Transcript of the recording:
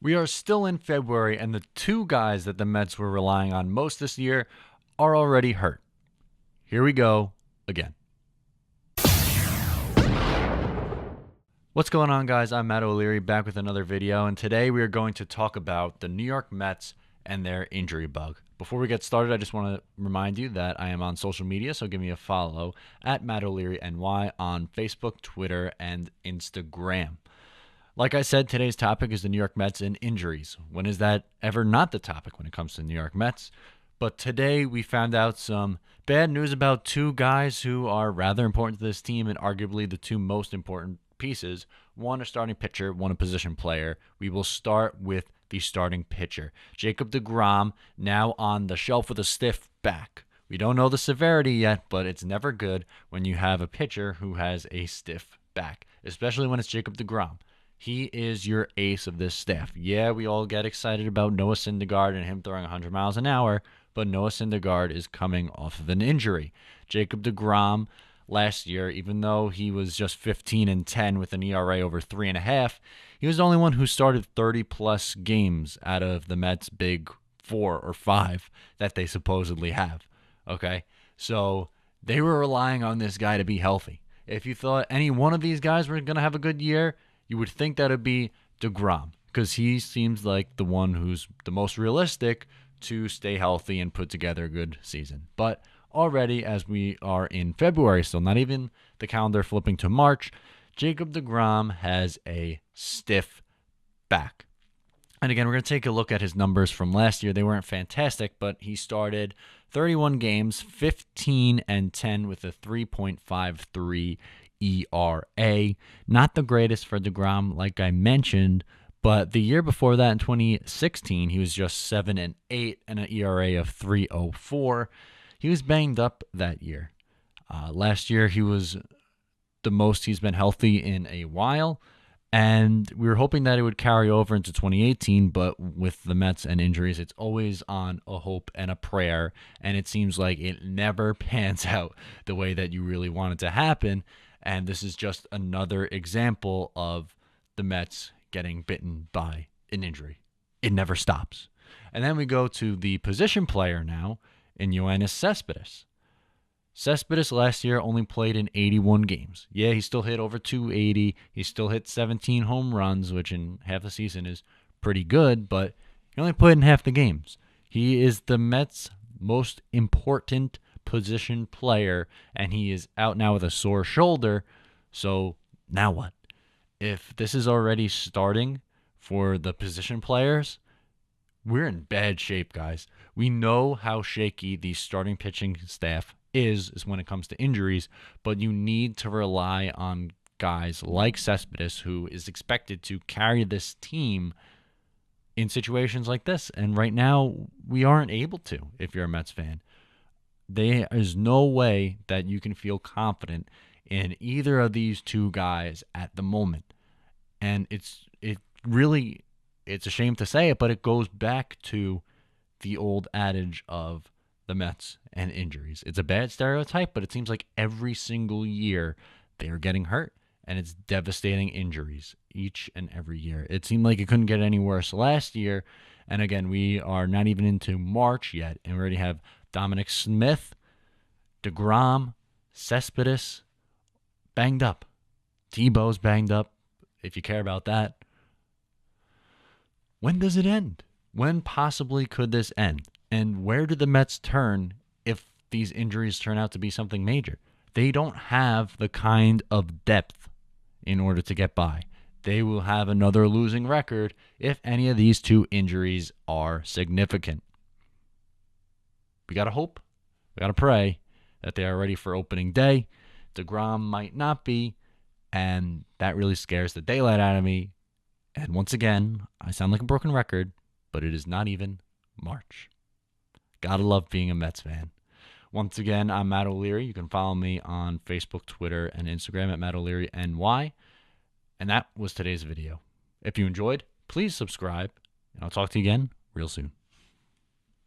We are still in February, and the two guys that the Mets were relying on most this year are already hurt. Here we go again. What's going on, guys? I'm Matt O'Leary, back with another video, and today we are going to talk about the New York Mets and their injury bug. Before we get started, I just want to remind you that I am on social media, so give me a follow at Matt O'Leary NY on Facebook, Twitter, and Instagram. Like I said, today's topic is the New York Mets and injuries. When is that ever not the topic when it comes to New York Mets? But today we found out some bad news about two guys who are rather important to this team and arguably the two most important pieces. One a starting pitcher, one a position player. We will start with the starting pitcher. Jacob deGrom, now on the shelf with a stiff back. We don't know the severity yet, but it's never good when you have a pitcher who has a stiff back, especially when it's Jacob deGrom. He is your ace of this staff. Yeah, we all get excited about Noah Syndergaard and him throwing 100 miles an hour, but Noah Syndergaard is coming off of an injury. Jacob deGrom last year, even though he was just 15-10 with an ERA over 3.5, he was the only one who started 30-plus games out of the Mets' big 4 or 5 that they supposedly have. Okay, so they were relying on this guy to be healthy. If you thought any one of these guys were going to have a good year, you would think that it'd be deGrom because he seems like the one who's the most realistic to stay healthy and put together a good season. But already, as we are in February, still not even the calendar flipping to March, Jacob deGrom has a stiff back. And again, we're going to take a look at his numbers from last year. They weren't fantastic, but he started 31 games, 15-10 with a 3.53 ERA. Not the greatest for deGrom, like I mentioned, but the year before that, in 2016, he was just 7-8 and an ERA of 3.04. He was banged up that year. Last year, he was the most he's been healthy in a while, and we were hoping that it would carry over into 2018, but with the Mets and injuries, it's always on a hope and a prayer, and it seems like it never pans out the way that you really want it to happen. And this is just another example of the Mets getting bitten by an injury. It never stops. And then we go to the position player now in Yoenis Cespedes. Cespedes last year only played in 81 games. Yeah, he still hit over 280. He still hit 17 home runs, which in half the season is pretty good, but he only played in half the games. He is the Mets' most important position player, and he is out now with a sore shoulder. So now what? If this is already starting for the position players, we're in bad shape, guys. We know how shaky the starting pitching staff is when it comes to injuries, but you need to rely on guys like Cespedes, who is expected to carry this team in situations like this. And right now, we aren't able to, if you're a Mets fan. There is no way that you can feel confident in either of these two guys at the moment. And it's a shame to say it, but it goes back to the old adage of the Mets and injuries. It's a bad stereotype, but it seems like every single year they are getting hurt, and it's devastating injuries each and every year. It seemed like it couldn't get any worse last year, and again, we are not even into March yet, and we already have Dominic Smith, deGrom, Cespedes, banged up. Tebow's banged up, if you care about that. When does it end? When possibly could this end? And where do the Mets turn if these injuries turn out to be something major? They don't have the kind of depth in order to get by. They will have another losing record if any of these two injuries are significant. We got to hope, we got to pray that they are ready for opening day. deGrom might not be, and that really scares the daylight out of me. And once again, I sound like a broken record, but it is not even March. Gotta love being a Mets fan. Once again, I'm Matt O'Leary. You can follow me on Facebook, Twitter, and Instagram at Matt O'Leary NY. And that was today's video. If you enjoyed, please subscribe, and I'll talk to you again real soon.